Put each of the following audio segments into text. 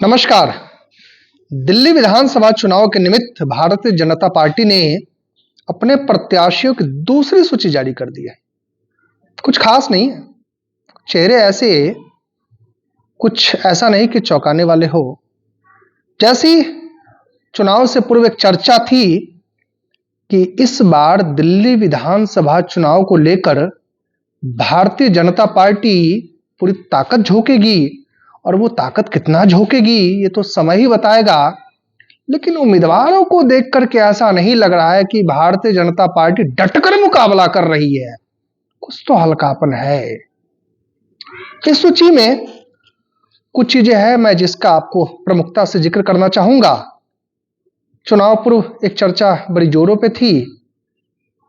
नमस्कार। दिल्ली विधानसभा चुनाव के निमित्त भारतीय जनता पार्टी ने अपने प्रत्याशियों की दूसरी सूची जारी कर दी है। कुछ खास नहीं है, चेहरे ऐसे कुछ ऐसा नहीं कि चौंकाने वाले हो। जैसी चुनाव से पूर्व एक चर्चा थी कि इस बार दिल्ली विधानसभा चुनाव को लेकर भारतीय जनता पार्टी पूरी ताकत झोंकेगी और वो ताकत कितना झोंकेगी ये तो समय ही बताएगा। लेकिन उम्मीदवारों को देख करके ऐसा नहीं लग रहा है कि भारतीय जनता पार्टी डटकर मुकाबला कर रही है। कुछ तो हल्कापन है। इस सूची में कुछ चीजें हैं मैं जिसका आपको प्रमुखता से जिक्र करना चाहूंगा। चुनाव पूर्व एक चर्चा बड़ी जोरों पे थी,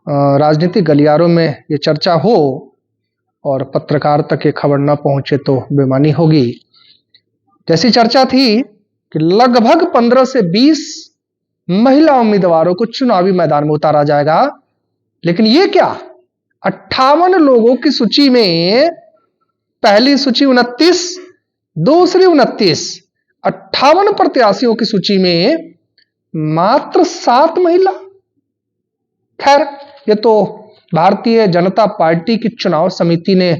राजनीतिक गलियारों में ये चर्चा हो और पत्रकार तक ये खबर न पहुंचे तो बेईमानी होगी। जैसी चर्चा थी कि लगभग 15 से 20 महिला उम्मीदवारों को चुनावी मैदान में उतारा जाएगा, लेकिन ये क्या, 58 लोगों की सूची में पहली सूची 29, दूसरी 29, 58 प्रत्याशियों की सूची में मात्र 7 महिला। खैर, ये तो भारतीय जनता पार्टी की चुनाव समिति ने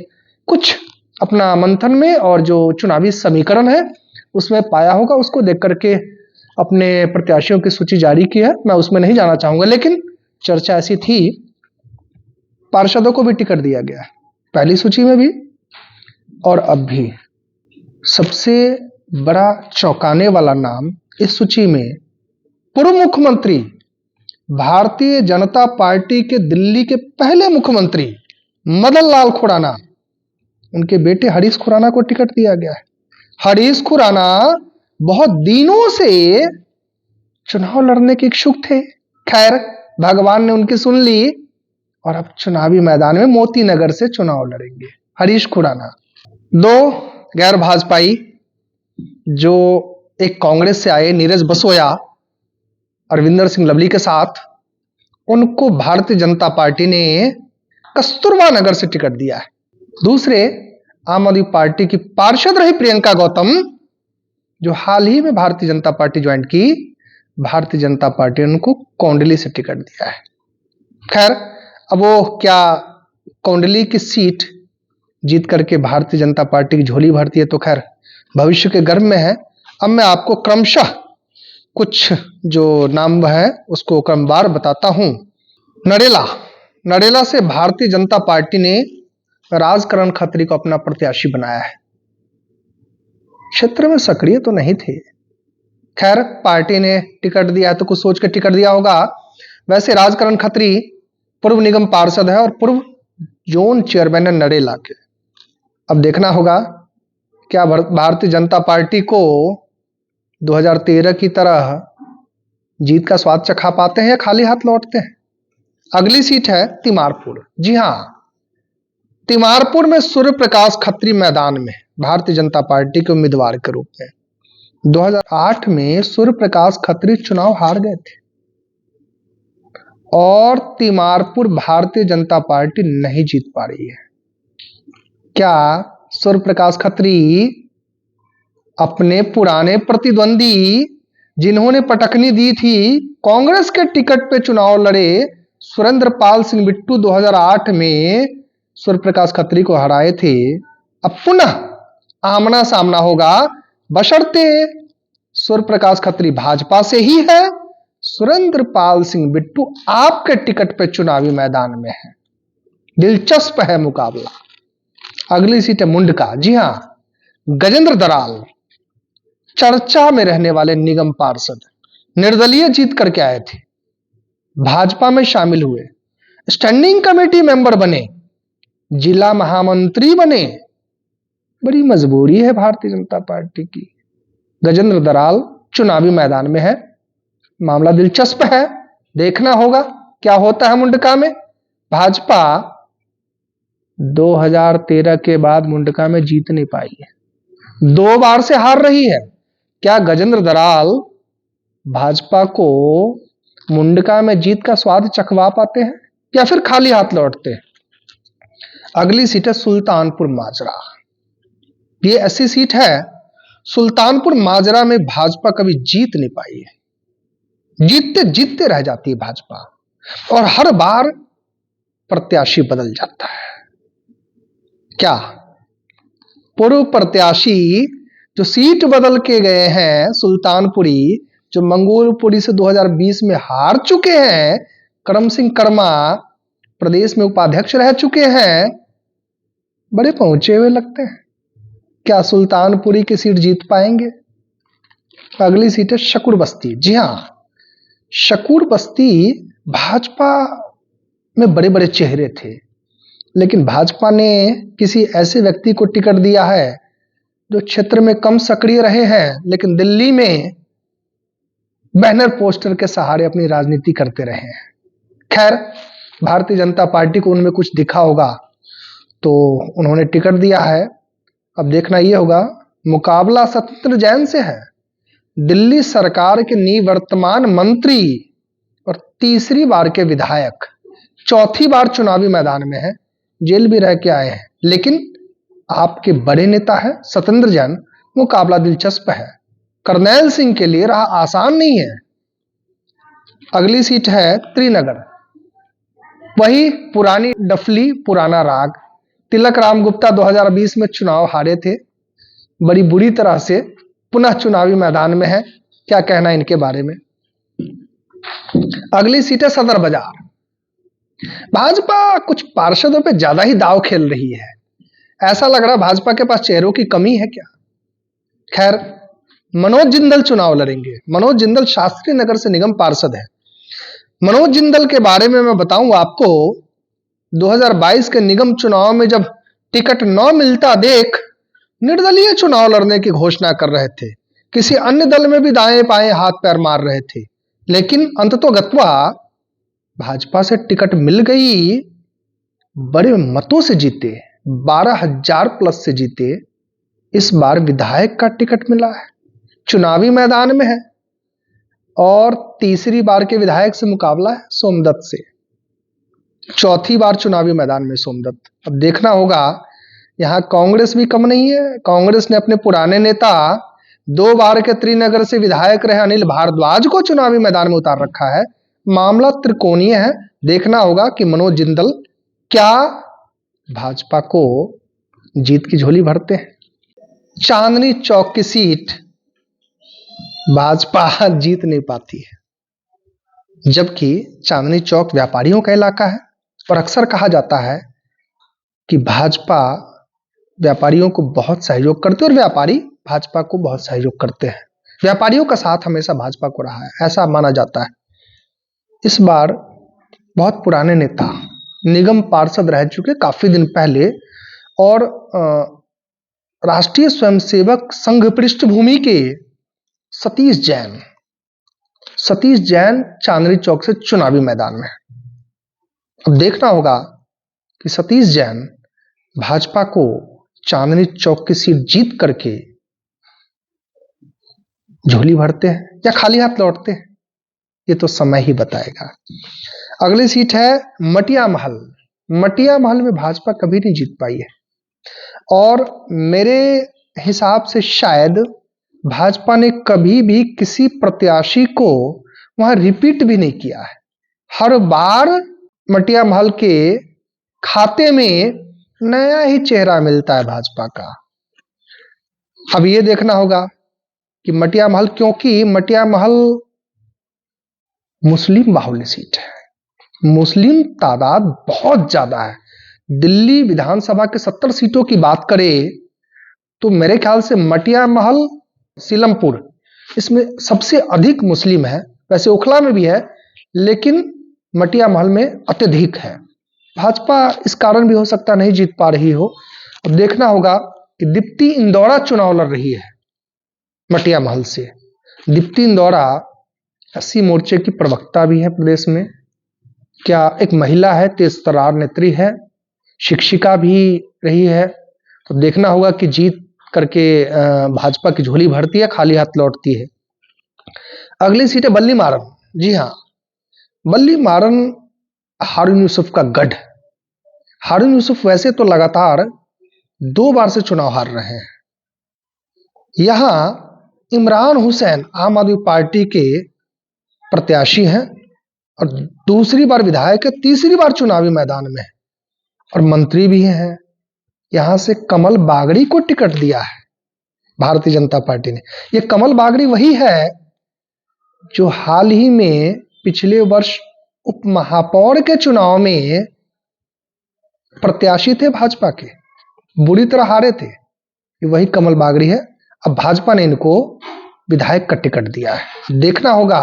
कुछ अपना मंथन में और जो चुनावी समीकरण है उसमें पाया होगा, उसको देख करके अपने प्रत्याशियों की सूची जारी की है। मैं उसमें नहीं जाना चाहूंगा, लेकिन चर्चा ऐसी थी, पार्षदों को भी टिकट दिया गया है, पहली सूची में भी और अब भी। सबसे बड़ा चौंकाने वाला नाम इस सूची में पूर्व मुख्यमंत्री, भारतीय जनता पार्टी के दिल्ली के पहले मुख्यमंत्री मदन लाल खुराना, उनके बेटे हरीश खुराना को टिकट दिया गया है। हरीश खुराना बहुत दिनों से चुनाव लड़ने के इच्छुक थे। खैर, भगवान ने उनकी सुन ली और अब चुनावी मैदान में मोती नगर से चुनाव लड़ेंगे हरीश खुराना। 2 गैर भाजपाई जो एक कांग्रेस से आए, नीरज बसोया, अरविंदर सिंह लवली के साथ, उनको भारतीय जनता पार्टी ने कस्तूरबा नगर से टिकट दिया है। दूसरे आम आदमी पार्टी की पार्षद रही प्रियंका गौतम, जो हाल ही में भारतीय जनता पार्टी ज्वाइन की, भारतीय जनता पार्टी ने उनको कोंडली से टिकट दिया है। खैर, अब वो क्या कोंडली की सीट जीत करके भारतीय जनता पार्टी की झोली भरती है तो खैर भविष्य के गर्भ में है। अब मैं आपको क्रमशः कुछ जो नाम है उसको क्रमवार बताता हूं। नरेला से भारतीय जनता पार्टी ने राजकरण खत्री को अपना प्रत्याशी बनाया है। क्षेत्र में सक्रिय तो नहीं थे, खैर पार्टी ने टिकट दिया है तो कुछ सोच के टिकट दिया होगा। वैसे राजकरण खत्री पूर्व निगम पार्षद है और पूर्व जोन चेयरमैन है नरेला के। अब देखना होगा क्या भारतीय जनता पार्टी को 2013 की तरह जीत का स्वाद चखा पाते हैं या खाली हाथ लौटते हैं। अगली सीट है तिमारपुर। जी हां, तिमारपुर में सूर्य प्रकाश खत्री मैदान में भारतीय जनता पार्टी के उम्मीदवार के रूप में 2008 में सूर्य प्रकाश खत्री चुनाव हार गए थे और तिमारपुर भारतीय जनता पार्टी नहीं जीत पा रही है। क्या सूर्य प्रकाश खत्री अपने पुराने प्रतिद्वंदी जिन्होंने पटकनी दी थी, कांग्रेस के टिकट पे चुनाव लड़े सुरेंद्र पाल सिंह बिट्टू 2008 में सूर्य प्रकाश खत्री को हराए थे, अब पुनः आमना सामना होगा, बशर्ते सूर्य प्रकाश खत्री भाजपा से ही है, सुरेंद्र पाल सिंह बिट्टू आपके टिकट पे चुनावी मैदान में है। दिलचस्प है मुकाबला। अगली सीट है मुंडका। जी हां, गजेंद्र दराल चर्चा में रहने वाले निगम पार्षद निर्दलीय जीत करके आए थे, भाजपा में शामिल हुए, स्टैंडिंग कमेटी मेंबर बने, जिला महामंत्री बने। बड़ी मजबूरी है भारतीय जनता पार्टी की। गजेंद्र दराल चुनावी मैदान में है, मामला दिलचस्प है, देखना होगा क्या होता है मुंडका में। भाजपा 2013 के बाद मुंडका में जीत नहीं पाई है, 2 बार से हार रही है। क्या गजेंद्र दराल भाजपा को मुंडका में जीत का स्वाद चखवा पाते हैं या फिर खाली हाथ लौटते हैं। अगली सीट है सुल्तानपुर माजरा। ये ऐसी सीट है सुल्तानपुर माजरा में भाजपा कभी जीत नहीं पाई है। जीतते जीतते रह जाती है भाजपा, और हर बार प्रत्याशी बदल जाता है। क्या पूर्व प्रत्याशी जो सीट बदल के गए हैं, सुल्तानपुरी जो मंगोलपुरी से 2020 में हार चुके हैं, करम सिंह कर्मा प्रदेश में उपाध्यक्ष रह चुके हैं, बड़े पहुंचे हुए लगते हैं। क्या सुल्तानपुरी की सीट जीत पाएंगे? अगली सीट है शकूर बस्ती। जी हां, शकूर बस्ती भाजपा में बड़े बड़े चेहरे थे, लेकिन भाजपा ने किसी ऐसे व्यक्ति को टिकट दिया है जो क्षेत्र में कम सक्रिय रहे हैं, लेकिन दिल्ली में बैनर पोस्टर के सहारे अपनी राजनीति करते रहे हैं। खैर, भारतीय जनता पार्टी को उनमें कुछ दिखा होगा तो उन्होंने टिकट दिया है। अब देखना यह होगा, मुकाबला सत्येंद्र जैन से है, दिल्ली सरकार के निवर्तमान मंत्री और तीसरी बार के विधायक, चौथी बार चुनावी मैदान में है, जेल भी रह के आए हैं, लेकिन आपके बड़े नेता है सत्येंद्र जैन। मुकाबला दिलचस्प है, करनैल सिंह के लिए रहा आसान नहीं है। अगली सीट है त्रिनगर, वही पुरानी डफली पुराना राग। तिलक राम गुप्ता 2020 में चुनाव हारे थे, बड़ी बुरी तरह से पुनः चुनावी मैदान में है। क्या कहना इनके बारे में? अगली सीट है सदर बाजार। भाजपा कुछ पार्षदों पे ज्यादा ही दांव खेल रही है, ऐसा लग रहा भाजपा के पास चेहरों की कमी है क्या। खैर, मनोज जिंदल चुनाव लड़ेंगे। मनोज जिंदल शास्त्री नगर से निगम पार्षद है। मनोज जिंदल के बारे में मैं बताऊं आपको, 2022 के निगम चुनाव में जब टिकट न मिलता देख निर्दलीय चुनाव लड़ने की घोषणा कर रहे थे, किसी अन्य दल में भी दाएं बाएं हाथ पैर मार रहे थे, लेकिन अंततोगत्वा भाजपा से टिकट मिल गई। बड़े मतों से जीते, 12,000 प्लस से जीते। इस बार विधायक का टिकट मिला है, चुनावी मैदान में है, और तीसरी बार के विधायक से मुकाबला है सोमदत्त से। चौथी बार चुनावी मैदान में सोमदत्त। अब देखना होगा, यहां कांग्रेस भी कम नहीं है। कांग्रेस ने अपने पुराने नेता 2 बार के त्रिनगर से विधायक रहे अनिल भारद्वाज को चुनावी मैदान में उतार रखा है। मामला त्रिकोणीय है। देखना होगा कि मनोज जिंदल क्या भाजपा को जीत की झोली भरते हैं। चांदनी चौक की सीट भाजपा जीत नहीं पाती है, जबकि चांदनी चौक व्यापारियों का इलाका है, और अक्सर कहा जाता है कि भाजपा व्यापारियों को बहुत सहयोग करती है और व्यापारी भाजपा को बहुत सहयोग करते हैं। व्यापारियों का साथ हमेशा भाजपा को रहा है, ऐसा माना जाता है। इस बार बहुत पुराने नेता, निगम पार्षद रह चुके काफी दिन पहले, और राष्ट्रीय स्वयंसेवक संघ पृष्ठभूमि के सतीश जैन चांदनी चौक से चुनावी मैदान में। अब देखना होगा कि सतीश जैन भाजपा को चांदनी चौक की सीट जीत करके झोली भरते हैं या खाली हाथ लौटते हैं, ये तो समय ही बताएगा। अगली सीट है मटिया महल। मटिया महल में भाजपा कभी नहीं जीत पाई है, और मेरे हिसाब से शायद भाजपा ने कभी भी किसी प्रत्याशी को वहां रिपीट भी नहीं किया है। हर बार मटिया महल के खाते में नया ही चेहरा मिलता है भाजपा का। अब ये देखना होगा कि मटिया महल, क्योंकि मटिया महल मुस्लिम बाहुल्य सीट है, मुस्लिम तादाद बहुत ज्यादा है। दिल्ली विधानसभा के 70 सीटों की बात करें तो मेरे ख्याल से मटिया महल, सीलमपुर, इसमें सबसे अधिक मुस्लिम है। वैसे ओखला में भी है, लेकिन मटिया महल में अत्यधिक है। भाजपा इस कारण भी हो सकता नहीं जीत पा रही हो। अब देखना होगा कि दीप्ति इंदौरा चुनाव लड़ रही है मटिया महल से। दीप्ति इंदौरा एससी मोर्चे की प्रवक्ता भी है प्रदेश में। क्या एक महिला है, तेज तर्रार नेत्री है, शिक्षिका भी रही है। तो देखना होगा कि जीत करके भाजपा की झोली भरती है, खाली हाथ लौटती है। अगली सीट है बल्ली मारन। जी हाँ, बल्ली मारन हारून यूसुफ का गढ़। हारून यूसुफ वैसे तो लगातार 2 बार से चुनाव हार रहे हैं, यहां इमरान हुसैन आम आदमी पार्टी के प्रत्याशी हैं और दूसरी बार विधायक है, तीसरी बार चुनावी मैदान में है और मंत्री भी हैं। यहां से कमल बागड़ी को टिकट दिया है भारतीय जनता पार्टी ने। यह कमल बागड़ी वही है जो हाल ही में पिछले वर्ष उप महापौर के चुनाव में प्रत्याशी थे भाजपा के, बुरी तरह हारे थे। ये वही कमल बागड़ी है। अब भाजपा ने इनको विधायक का टिकट दिया है। देखना होगा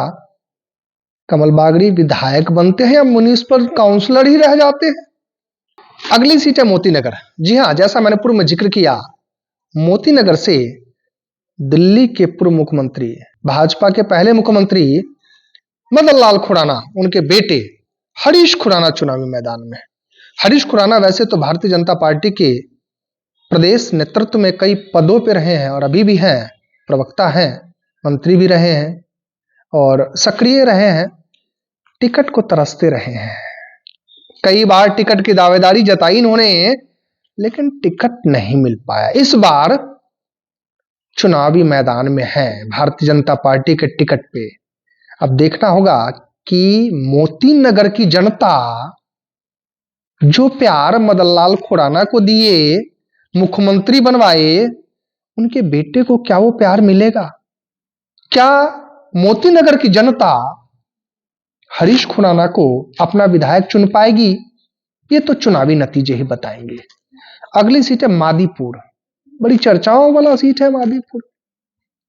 कमल बागड़ी विधायक बनते हैं या म्युनिसिपल काउंसलर ही रह जाते हैं। अगली सीट है मोती नगर। जी हां, जैसा मैंने पूर्व में जिक्र किया, मोती नगर से दिल्ली के पूर्व मुख्यमंत्री, भाजपा के पहले मुख्यमंत्री मदन लाल खुराना, उनके बेटे हरीश खुराना चुनावी मैदान में। हरीश खुराना वैसे तो भारतीय जनता पार्टी के प्रदेश नेतृत्व में कई पदों पर रहे हैं और अभी भी हैं, प्रवक्ता हैं, मंत्री भी रहे हैं और सक्रिय रहे हैं। टिकट को तरसते रहे हैं, कई बार टिकट की दावेदारी जताई इन्होंने, लेकिन टिकट नहीं मिल पाया। इस बार चुनावी मैदान में है भारतीय जनता पार्टी के टिकट पे। अब देखना होगा कि मोती नगर की जनता जो प्यार मदन लाल खुराना को दिए, मुख्यमंत्री बनवाए, उनके बेटे को क्या वो प्यार मिलेगा? क्या मोती नगर की जनता हरीश खुराना को अपना विधायक चुन पाएगी? ये तो चुनावी नतीजे ही बताएंगे। अगली सीट है मादीपुर। बड़ी चर्चाओं वाला सीट है मादीपुर।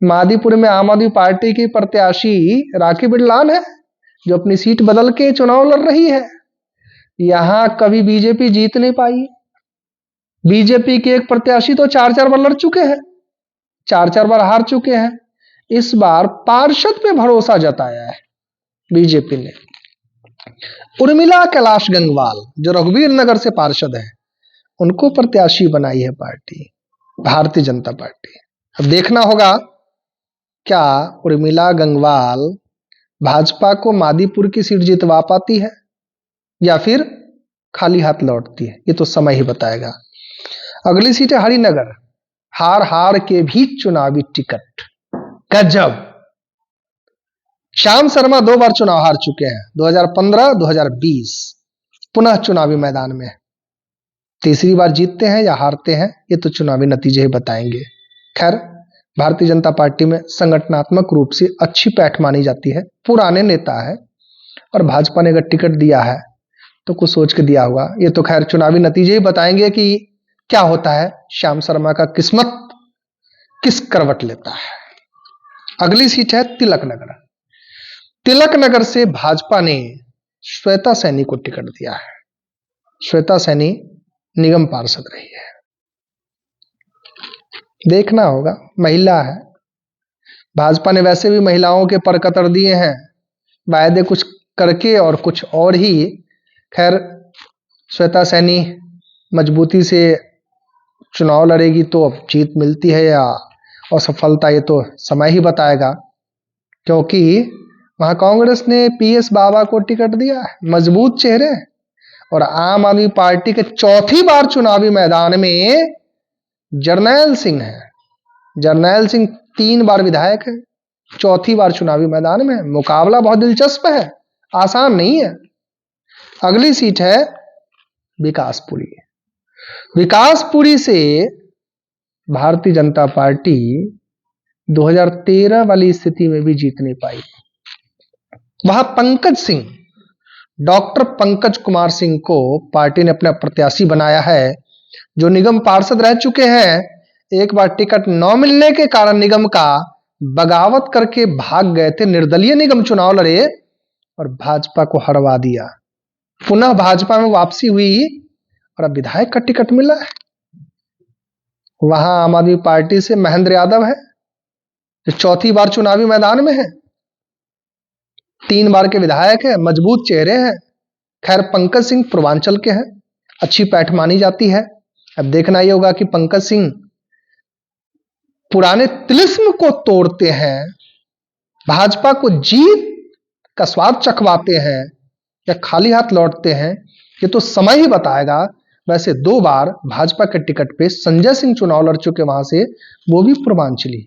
मादीपुर में आम आदमी पार्टी की प्रत्याशी राखी बिरलान है जो अपनी सीट बदल के चुनाव लड़ रही है। यहां कभी बीजेपी जीत नहीं पाई। बीजेपी के एक प्रत्याशी तो 4-4 बार लड़ चुके हैं, 4-4 बार हार चुके हैं। इस बार पार्षद पे भरोसा जताया है बीजेपी ने। उर्मिला कैलाश गंगवाल जो रघुवीर नगर से पार्षद है, उनको प्रत्याशी बनाई है पार्टी, भारतीय जनता पार्टी। अब देखना होगा क्या उर्मिला गंगवाल भाजपा को मादीपुर की सीट जितवा पाती है या फिर खाली हाथ लौटती है, ये तो समय ही बताएगा। अगली सीट है हरिनगर। हार हार के भी चुनावी टिकट, गजब। श्याम शर्मा 2 बार चुनाव हार चुके हैं, 2015, 2020, पुनः चुनावी मैदान में। तीसरी बार जीतते हैं या हारते हैं, ये तो चुनावी नतीजे ही बताएंगे। खैर, भारतीय जनता पार्टी में संगठनात्मक रूप से अच्छी पैठ मानी जाती है, पुराने नेता है और भाजपा ने अगर टिकट दिया है तो कुछ सोच के दिया होगा। ये तो खैर चुनावी नतीजे ही बताएंगे कि क्या होता है, श्याम शर्मा का किस्मत किस करवट लेता है। अगली सीट है तिलक नगर। तिलक नगर से भाजपा ने श्वेता सैनी को टिकट दिया है। श्वेता सैनी निगम पार्षद रही है। देखना होगा, महिला है। भाजपा ने वैसे भी महिलाओं के पर कतर दिए हैं, वायदे कुछ करके और कुछ और ही। खैर, श्वेता सैनी मजबूती से चुनाव लड़ेगी तो अब जीत मिलती है या असफलता, ये तो समय ही बताएगा, क्योंकि वहां कांग्रेस ने पीएस बाबा को टिकट दिया है, मजबूत चेहरे। और आम आदमी पार्टी के चौथी बार चुनावी मैदान में जरनैल सिंह है। जरनैल सिंह 3 बार विधायक है, चौथी बार चुनावी मैदान में। मुकाबला बहुत दिलचस्प है, आसान नहीं है। अगली सीट है विकासपुरी। विकासपुरी से भारतीय जनता पार्टी 2013 वाली स्थिति में भी जीत नहीं पाई। वहां पंकज सिंह, डॉक्टर पंकज कुमार सिंह को पार्टी ने अपना प्रत्याशी बनाया है, जो निगम पार्षद रह चुके हैं। एक बार टिकट न मिलने के कारण निगम का बगावत करके भाग गए थे, निर्दलीय निगम चुनाव लड़े और भाजपा को हरवा दिया। पुनः भाजपा में वापसी हुई और अब विधायक का टिकट मिला है। वहां आम आदमी पार्टी से महेंद्र यादव है जो चौथी बार चुनावी मैदान में है, 3 बार के विधायक है, मजबूत चेहरे हैं। खैर, पंकज सिंह पूर्वांचल के हैं, अच्छी पैठ मानी जाती है। अब देखना यह होगा कि पंकज सिंह पुराने तिलिस्म को तोड़ते हैं, भाजपा को जीत का स्वाद चखवाते हैं या खाली हाथ लौटते हैं, ये तो समय ही बताएगा। वैसे 2 बार भाजपा के टिकट पे संजय सिंह चुनाव लड़ चुके वहां से, वो भी पूर्वांचली।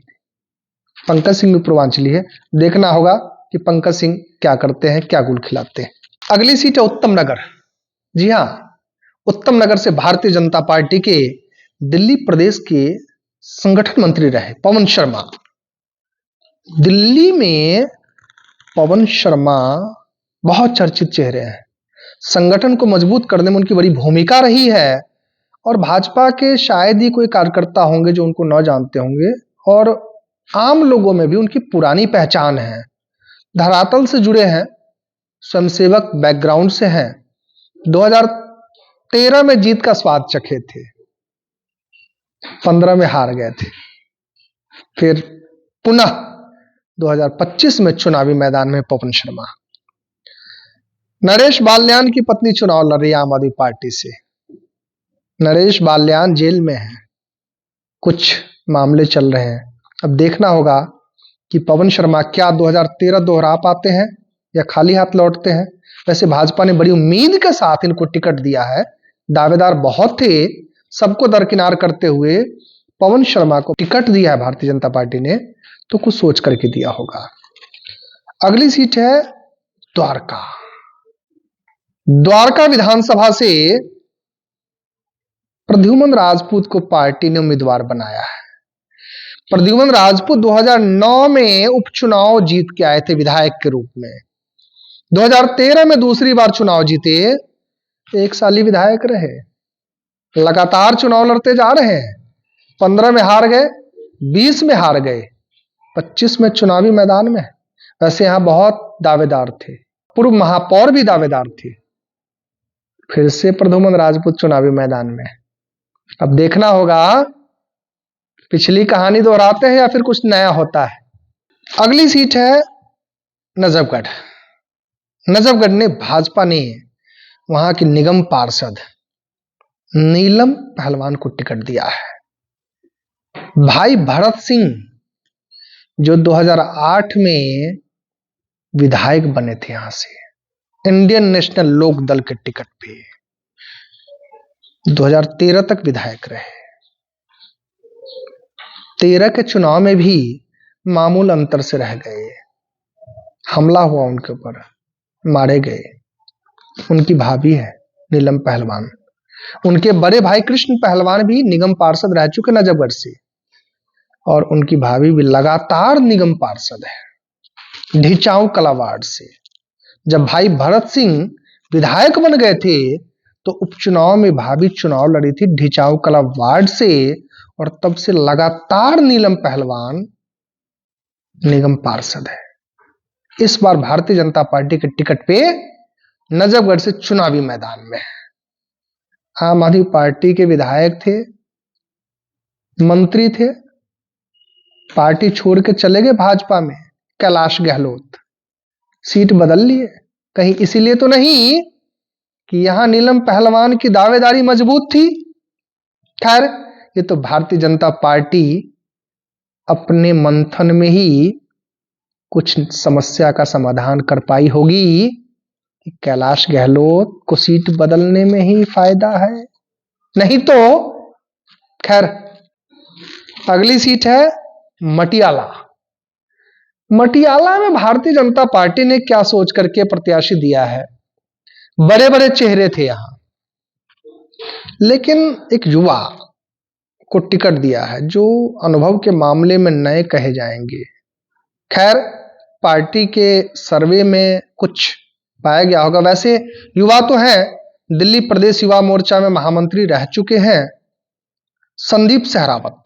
पंकज सिंह भी पूर्वांचली है। देखना होगा कि पंकज सिंह क्या करते हैं, क्या गुल खिलाते हैं। अगली सीट है उत्तम नगर। जी हाँ, उत्तम नगर से भारतीय जनता पार्टी के दिल्ली प्रदेश के संगठन मंत्री रहे पवन शर्मा। दिल्ली में पवन शर्मा बहुत चर्चित चेहरे हैं। संगठन को मजबूत करने में उनकी बड़ी भूमिका रही है और भाजपा के शायद ही कोई कार्यकर्ता होंगे जो उनको न जानते होंगे, और आम लोगों में भी उनकी पुरानी पहचान है। धरातल से जुड़े हैं, स्वयंसेवक बैकग्राउंड से हैं। 2013 में जीत का स्वाद चखे थे, 15 में हार गए थे। फिर पुनः 2025 में चुनावी मैदान में पवन शर्मा। नरेश बाल्यान की पत्नी चुनाव लड़ रही है आम आदमी पार्टी से। नरेश बाल्यान जेल में है, कुछ मामले चल रहे हैं। अब देखना होगा कि पवन शर्मा क्या 2013 दोहरा पाते हैं या खाली हाथ लौटते हैं। वैसे भाजपा ने बड़ी उम्मीद के साथ इनको टिकट दिया है। दावेदार बहुत थे, सबको दरकिनार करते हुए पवन शर्मा को टिकट दिया है भारतीय जनता पार्टी ने, तो कुछ सोच करके दिया होगा। अगली सीट है द्वारका। द्वारका विधानसभा से प्रद्युमन राजपूत को पार्टी ने उम्मीदवार बनाया है। प्रद्युमन राजपूत 2009 में उपचुनाव जीत के आए थे विधायक के रूप में। 2013 में दूसरी बार चुनाव जीते, 1 साल ही विधायक रहे। लगातार चुनाव लड़ते जा रहे हैं। 15 में हार गए, 20 में हार गए, 25 में चुनावी मैदान में। वैसे यहां बहुत दावेदार थे, पूर्व महापौर भी दावेदार थे। फिर से प्रद्युमन राजपूत चुनावी मैदान में। अब देखना होगा पिछली कहानी दोहराते हैं या फिर कुछ नया होता है। अगली सीट है नजफगढ़। नजफगढ़ ने भाजपा ने वहां की निगम पार्षद नीलम पहलवान को टिकट दिया है। भाई भरत सिंह जो 2008 में विधायक बने थे यहां से, इंडियन नेशनल लोक दल के टिकट पे 2013 तक विधायक रहे। 13 के चुनाव में भी मामूल अंतर से रह गए, हमला हुआ उनके ऊपर, मारे गए। उनकी भाभी है नीलम पहलवान। उनके बड़े भाई कृष्ण पहलवान भी निगम पार्षद रह चुके नजफगढ़ से, और उनकी भाभी भी लगातार निगम पार्षद है ढिचाऊ कला वार्ड से। जब भाई भरत सिंह विधायक बन गए थे तो उपचुनाव में भाभी चुनाव लड़ी थी ढिचाऊ कला वार्ड से, और तब से लगातार नीलम पहलवान निगम पार्षद है। इस बार भारतीय जनता पार्टी के टिकट पे नजफगढ़ से चुनावी मैदान में है। आम आदमी पार्टी के विधायक थे, मंत्री थे, पार्टी छोड़ के चले गए भाजपा में। कैलाश गहलोत सीट बदल लिए, कहीं इसीलिए तो नहीं कि यहां नीलम पहलवान की दावेदारी मजबूत थी। खैर, ये तो भारतीय जनता पार्टी अपने मंथन में ही कुछ समस्या का समाधान कर पाई होगी कि कैलाश गहलोत को सीट बदलने में ही फायदा है, नहीं तो। खैर, अगली सीट है मटियाला। मटियाला में भारतीय जनता पार्टी ने क्या सोच करके प्रत्याशी दिया है। बड़े बड़े चेहरे थे यहां, लेकिन एक युवा को टिकट दिया है जो अनुभव के मामले में नए कहे जाएंगे। खैर, पार्टी के सर्वे में कुछ पाया गया होगा। वैसे युवा तो हैं, दिल्ली प्रदेश युवा मोर्चा में महामंत्री रह चुके हैं संदीप सहरावत,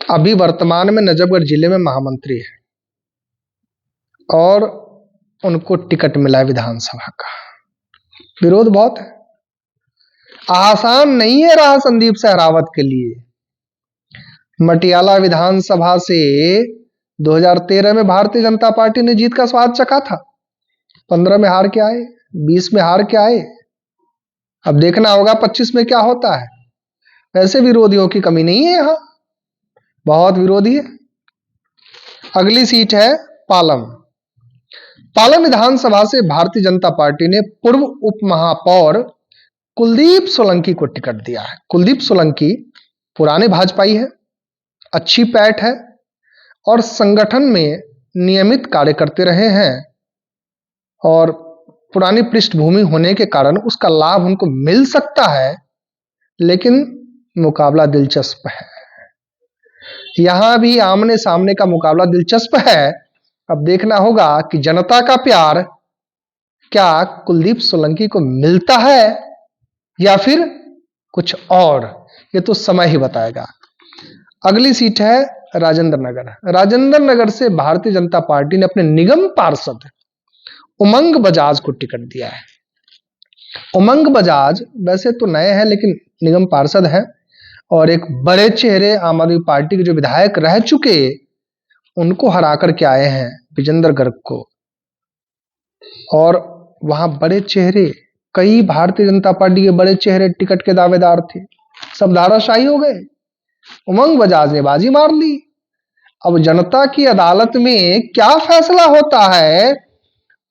अभी वर्तमान में नजफगढ़ जिले में महामंत्री है, और उनको टिकट मिला विधानसभा का। विरोध बहुत है, आसान नहीं है रहा संदीप सहरावत के लिए। मटियाला विधानसभा से 2013 में भारतीय जनता पार्टी ने जीत का स्वाद चखा था। 15 में हार के आए, 20 में हार के आए। अब देखना होगा 25 में क्या होता है। वैसे विरोधियों की कमी नहीं है यहां, बहुत विरोधी है। अगली सीट है पालम। पालम विधानसभा से भारतीय जनता पार्टी ने पूर्व उप महापौर कुलदीप सोलंकी को टिकट दिया है। कुलदीप सोलंकी पुराने भाजपाई है, अच्छी पैठ है, और संगठन में नियमित कार्य करते रहे हैं और पुरानी पृष्ठभूमि होने के कारण उसका लाभ उनको मिल सकता है, लेकिन मुकाबला दिलचस्प है। यहां भी आमने सामने का मुकाबला दिलचस्प है। अब देखना होगा कि जनता का प्यार क्या कुलदीप सोलंकी को मिलता है या फिर कुछ और, ये तो समय ही बताएगा। अगली सीट है राजेंद्र नगर। राजेंद्र नगर से भारतीय जनता पार्टी ने अपने निगम पार्षद उमंग बजाज को टिकट दिया है। उमंग बजाज वैसे तो नए हैं लेकिन निगम पार्षद हैं और एक बड़े चेहरे आम आदमी पार्टी के जो विधायक रह चुके उनको हरा करके आए हैं, विजेंद्र गर्ग को। और वहां बड़े चेहरे, कई भारतीय जनता पार्टी के बड़े चेहरे टिकट के दावेदार थे, सब धाराशाही हो गए। उमंग बजाज ने बाजी मार ली। अब जनता की अदालत में क्या फैसला होता है,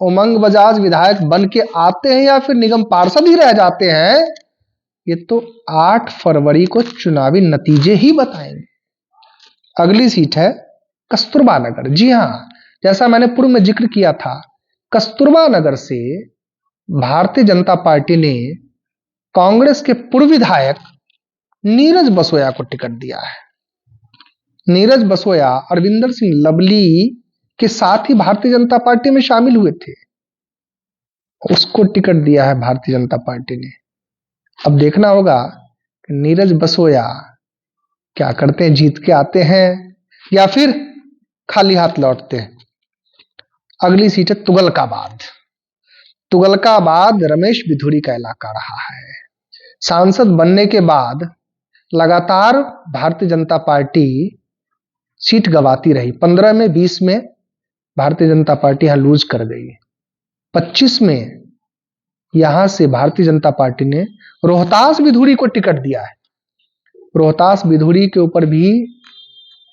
उमंग बजाज विधायक बन के आते हैं या फिर निगम पार्षद ही रह जाते हैं, ये तो 8 फरवरी को चुनावी नतीजे ही बताएंगे। अगली सीट है कस्तूरबा नगर। जी हां, जैसा मैंने पूर्व में जिक्र किया था, कस्तूरबा नगर से भारतीय जनता पार्टी ने कांग्रेस के पूर्व विधायक नीरज बसोया को टिकट दिया है। नीरज बसोया अरविंदर सिंह लवली के साथ ही भारतीय जनता पार्टी में शामिल हुए थे, उसको टिकट दिया है भारतीय जनता पार्टी ने। अब देखना होगा कि नीरज बसोया क्या करते हैं, जीत के आते हैं या फिर खाली हाथ लौटते हैं। अगली सीट है तुगलकाबाद। तुगलकाबाद रमेश बिधूरी का इलाका रहा है। सांसद बनने के बाद लगातार भारतीय जनता पार्टी सीट गंवाती रही। 15 में, 20 में भारतीय जनता पार्टी यहां लूज कर गई। 25 में यहां से भारतीय जनता पार्टी ने रोहतास बिधूरी को टिकट दिया है। रोहतास बिधूरी के ऊपर भी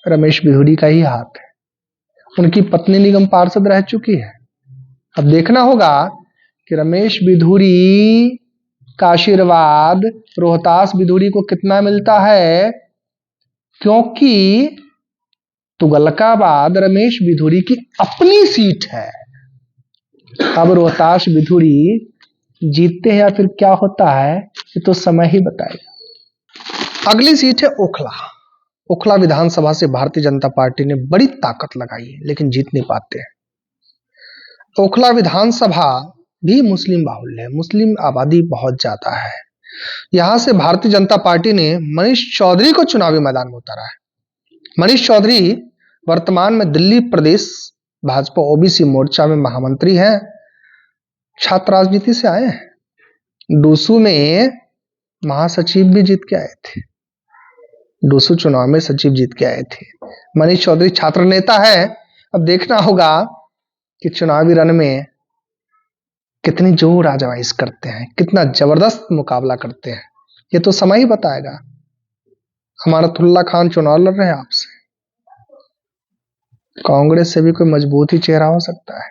रमेश बिधूरी का ही हाथ है, उनकी पत्नी निगम पार्षद रह चुकी है। अब देखना होगा कि रमेश बिधूरी का आशीर्वाद रोहतास बिधूरी को कितना मिलता है, क्योंकि तुगलकाबाद रमेश बिधूरी की अपनी सीट है। अब रोहतास बिधूरी जीतते हैं या फिर क्या होता है, ये तो समय ही बताएगा। अगली सीट है ओखला। ओखला विधानसभा से भारतीय जनता पार्टी ने बड़ी ताकत लगाई है लेकिन जीत नहीं पाते हैं। ओखला विधानसभा भी मुस्लिम बाहुल्य है, मुस्लिम आबादी बहुत ज्यादा है। यहां से भारतीय जनता पार्टी ने मनीष चौधरी को चुनावी मैदान में उतारा है। मनीष चौधरी वर्तमान में दिल्ली प्रदेश भाजपा ओबीसी मोर्चा में महामंत्री हैं, छात्र राजनीति से आए हैं। डूसू में महासचिव भी जीत के आए थे, डूसू चुनाव में सचिव जीत के आए थे। मनीष चौधरी छात्र नेता है। अब देखना होगा कि चुनावी रण में कितनी जोर आजमाइश करते हैं, कितना जबरदस्त मुकाबला करते हैं, ये तो समय ही बताएगा। अमानतुल्लाह खान चुनाव लड़ रहे हैं आपसे, कांग्रेस से भी कोई मजबूत ही चेहरा हो सकता है,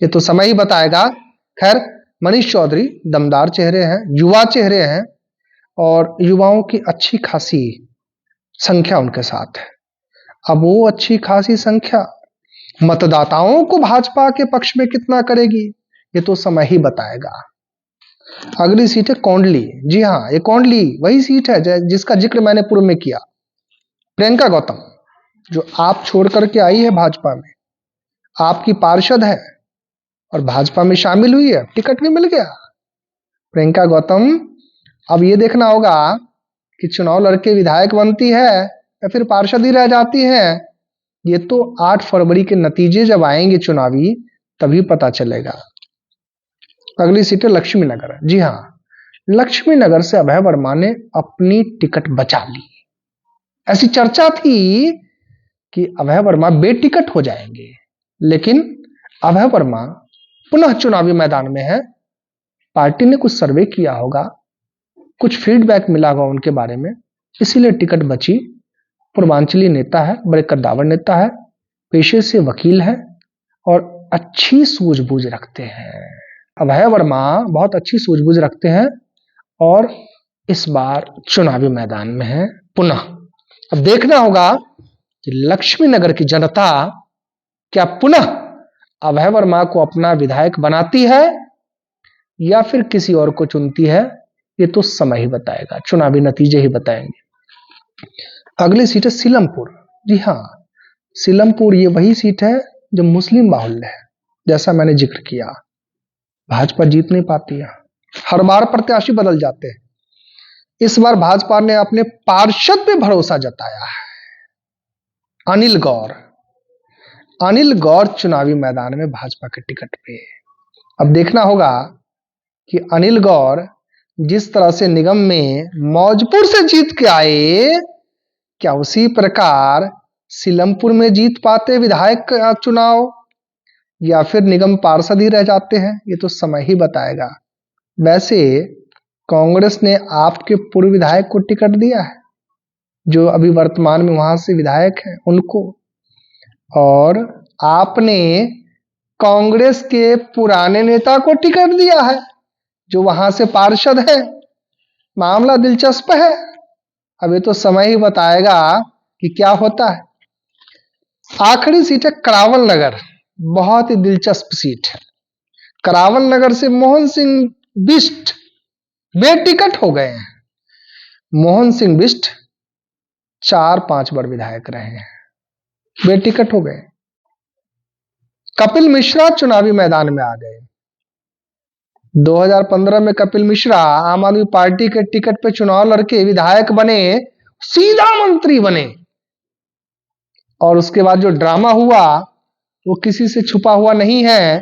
ये तो समय ही बताएगा। खैर, मनीष चौधरी दमदार चेहरे हैं, युवा चेहरे हैं और युवाओं की अच्छी खासी संख्या उनके साथ है। अब वो अच्छी खासी संख्या मतदाताओं को भाजपा के पक्ष में कितना करेगी, ये तो समय ही बताएगा। अगली सीट है कोंडली। जी हां, ये कोंडली वही सीट है जिसका जिक्र मैंने पूर्व में किया। प्रियंका गौतम जो आप छोड़ करके आई है भाजपा में, आपकी पार्षद है और भाजपा में शामिल हुई है, टिकट भी मिल गया। प्रियंका गौतम, अब ये देखना होगा कि चुनाव लड़के विधायक बनती है या फिर पार्षद ही रह जाती है, ये तो 8 फरवरी के नतीजे जब आएंगे चुनावी तभी पता चलेगा। अगली सीट है लक्ष्मी नगर। जी हां, लक्ष्मी नगर से अभय वर्मा ने अपनी टिकट बचा ली। ऐसी चर्चा थी कि अभय वर्मा बेटिकट हो जाएंगे, लेकिन अभय वर्मा पुनः चुनावी मैदान में है। पार्टी ने कुछ सर्वे किया होगा, कुछ फीडबैक मिला होगा उनके बारे में, इसीलिए टिकट बची। पूर्वांचली नेता है, बड़े कद्दावर नेता है, पेशे से वकील है और अच्छी सूझबूझ रखते हैं। अभय वर्मा बहुत अच्छी सूझबूझ रखते हैं और इस बार चुनावी मैदान में है पुनः। अब देखना होगा कि लक्ष्मीनगर की जनता क्या पुनः अभय वर्मा को अपना विधायक बनाती है या फिर किसी और को चुनती है, ये तो समय ही बताएगा, चुनावी नतीजे ही बताएंगे। अगली सीट है सीलमपुर। जी हां, सीलमपुर ये वही सीट है जो मुस्लिम बाहुल्य है। जैसा मैंने जिक्र किया, भाजपा जीत नहीं पाती है, हर बार प्रत्याशी बदल जाते हैं। इस बार भाजपा ने अपने पार्षद पे भरोसा जताया है, अनिल गौर। अनिल गौर चुनावी मैदान में भाजपा के टिकट पे। अब देखना होगा कि अनिल गौर जिस तरह से निगम में मौजपुर से जीत के आए, क्या उसी प्रकार सीलमपुर में जीत पाते विधायक का चुनाव, या फिर निगम पार्षद ही रह जाते हैं, ये तो समय ही बताएगा। वैसे कांग्रेस ने आपके पूर्व विधायक को टिकट दिया है, जो अभी वर्तमान में वहां से विधायक हैं उनको, और आपने कांग्रेस के पुराने नेता को टिकट दिया है जो वहां से पार्षद है। मामला दिलचस्प है, अब ये तो समय ही बताएगा कि क्या होता है। आखिरी सीट है करावल नगर। बहुत ही दिलचस्प सीट है। करावल नगर से मोहन सिंह बिष्ट बेटिकट हो गए हैं। मोहन सिंह बिष्ट 4-5 बार विधायक रहे हैं, बेटिकट हो गए। कपिल मिश्रा चुनावी मैदान में आ गए। 2015 में कपिल मिश्रा आम आदमी पार्टी के टिकट पे चुनाव लड़के विधायक बने, सीधा मंत्री बने, और उसके बाद जो ड्रामा हुआ वो किसी से छुपा हुआ नहीं है।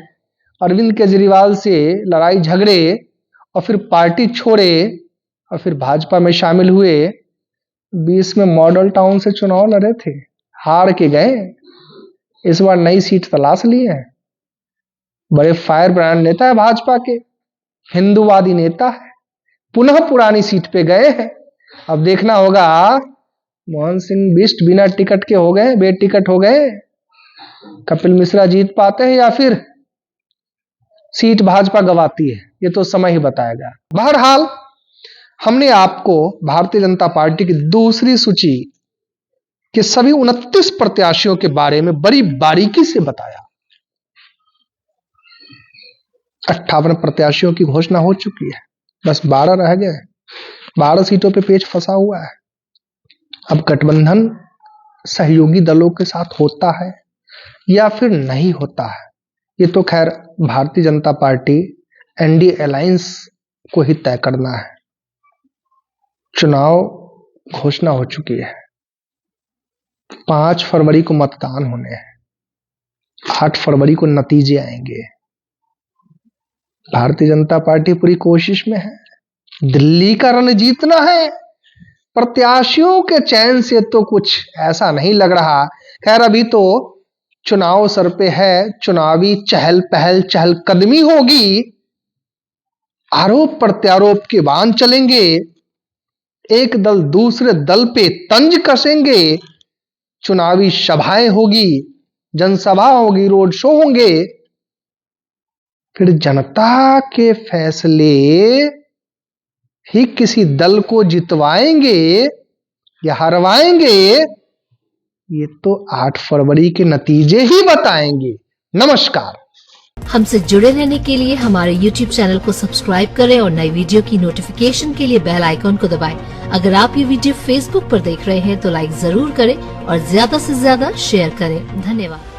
अरविंद केजरीवाल से लड़ाई झगड़े और फिर पार्टी छोड़े और फिर भाजपा में शामिल हुए। 20 में मॉडल टाउन से चुनाव लड़े थे, हार के गए। इस बार नई सीट तलाश लिए हैं। बड़े फायर ब्रांड नेता है भाजपा के, हिंदूवादी नेता है, पुनः पुरानी सीट पे गए हैं। अब देखना होगा मोहन सिंह बिष्ट बिना टिकट के हो गए, बेटिकट हो गए। कपिल मिश्रा जीत पाते हैं या फिर सीट भाजपा गवाती है, ये तो समय ही बताएगा। बहरहाल हमने आपको भारतीय जनता पार्टी की दूसरी सूची के सभी 29 प्रत्याशियों के बारे में बड़ी बारीकी से बताया। 58 प्रत्याशियों की घोषणा हो चुकी है, बस 12 रह गए। 12 सीटों पे पेच फंसा हुआ है। अब गठबंधन सहयोगी दलों के साथ होता है या फिर नहीं होता है, ये तो खैर Bharatiya Janata party NDA alliance को ही तय करना है। चुनाव घोषणा हो चुकी है। 5 फरवरी को मतदान होने हैं, 8 फरवरी को नतीजे आएंगे। भारतीय जनता पार्टी पूरी कोशिश में है, दिल्ली का रण जीतना है। प्रत्याशियों के चयन से तो कुछ ऐसा नहीं लग रहा। खैर अभी तो चुनाव सर पे है, चुनावी चहल पहल चहलकदमी होगी, आरोप प्रत्यारोप के बाण चलेंगे, एक दल दूसरे दल पे तंज कसेंगे, चुनावी सभाएं होगी, जनसभा होगी, रोड शो होंगे। फिर जनता के फैसले ही किसी दल को जितवाएंगे या हरवाएंगे, ये तो 8 फरवरी के नतीजे ही बताएंगे। नमस्कार। हमसे जुड़े रहने के लिए हमारे YouTube चैनल को सब्सक्राइब करें और नई वीडियो की नोटिफिकेशन के लिए बेल आइकॉन को दबाएं। अगर आप ये वीडियो Facebook पर देख रहे हैं तो लाइक जरूर करें और ज्यादा से ज्यादा शेयर करें। धन्यवाद।